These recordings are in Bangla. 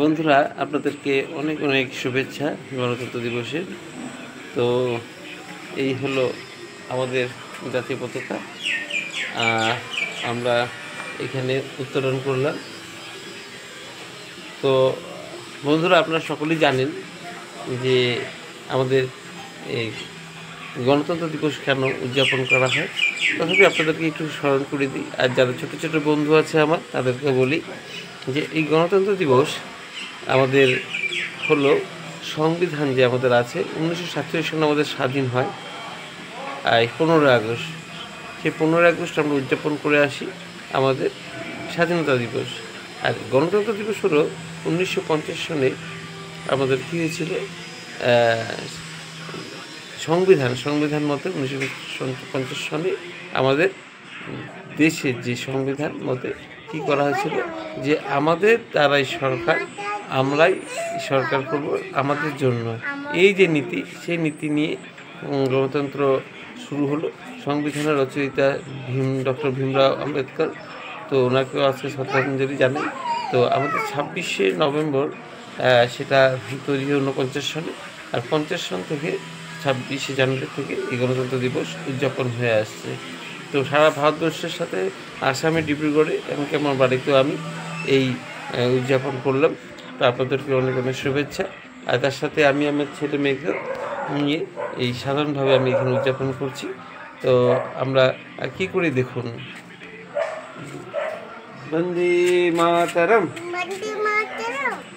বন্ধুরা, আপনাদেরকে অনেক অনেক শুভেচ্ছা গণতন্ত্র দিবসের। তো এই হলো আমাদের জাতীয় পতাকা। আমরা এখানে উত্তোলন করলাম। তো বন্ধুরা, আপনারা সকলেই জানেন যে আমাদের এই গণতন্ত্র দিবস কেন উদযাপন করা হয়। তথাপি আপনাদেরকে একটু স্মরণ করে দিই। আর যারা ছোটো ছোটো বন্ধু আছে আমার, তাদেরকে বলি যে এই গণতন্ত্র দিবস আমাদের হলো সংবিধান যে আমাদের আছে, 1947 সালে আমাদের স্বাধীন হয়। আর 15ই আগস্ট, সেই 15ই আগস্ট আমরা উদযাপন করে আসি আমাদের স্বাধীনতা দিবস। আর গণতন্ত্র দিবস হলো 1950 সনে আমাদের কী হয়েছিল, সংবিধান মতে 1950 সনে আমাদের দেশের যে সংবিধান মতে কী করা হয়েছিল যে আমাদের দ্বারাই সরকার, আমরাই সরকার করব আমাদের জন্য। এই যে নীতি, সেই নীতি নিয়ে গণতন্ত্র শুরু হলো। সংবিধানের রচয়িতা ডক্টর ভীমরাও আম্বেদকর, তো ওনাকেও আজকে শ্রদ্ধাঞ্জলি জানাই। তো আমাদের 26শে নভেম্বর সেটা তৈরি হয় 49 সনে। আর 50 সন থেকে 26শে জানুয়ারি থেকে এই গণতন্ত্র দিবস উদযাপন হয়ে আসছে। তো সারা ভারতবর্ষের সাথে আসামে ডিব্রুগড়ে এমনকি আমার বাড়িতেও আমি এই উদযাপন করলাম। তো আপনাদেরকে অনেক অনেক শুভেচ্ছা। আর তার সাথে আমি আমার ছেলে মেয়েকে নিয়ে এই সাধারণভাবে আমি এখানে উদযাপন করছি। তো আমরা কী করি দেখুন। বন্দে মাতরম,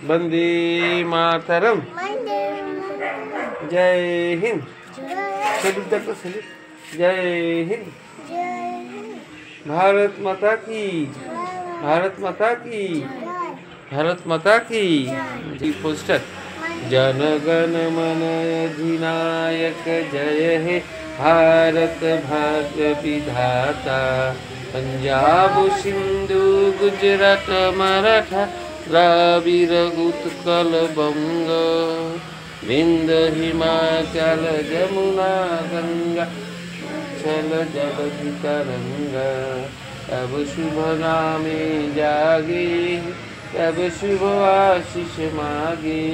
বন্দে মাতরম, জয় হিন্দ। সেলুট দেখো, সেলুট। জয় হিন্দ। भारत माता की, भारत माता की, भारत माता की। जी पोस्टर। जन गण मन अधिनायक जय हे भारत भाग्य विधाता। पंजाब सिंधु गुजरात मराठा द्राविड़ उत्कल बंग विंध्य हिमाचल जमुना गंगा चल जगति तरंगा। तब शुभ नामे जागे, तब शुभ आशीष मागे,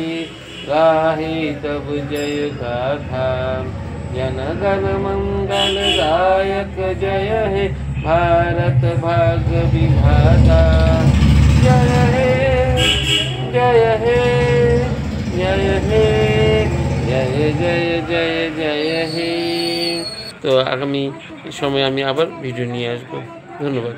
गाहे तब जय गाथा। जन गण मंगल दायक जय हे भारत भाग्य विधाता। जय हे, जय हे, जय हे, जय जय जय जय हे। তো আগামী সময়ে আমি আবার ভিডিও নিয়ে আসবো। ধন্যবাদ।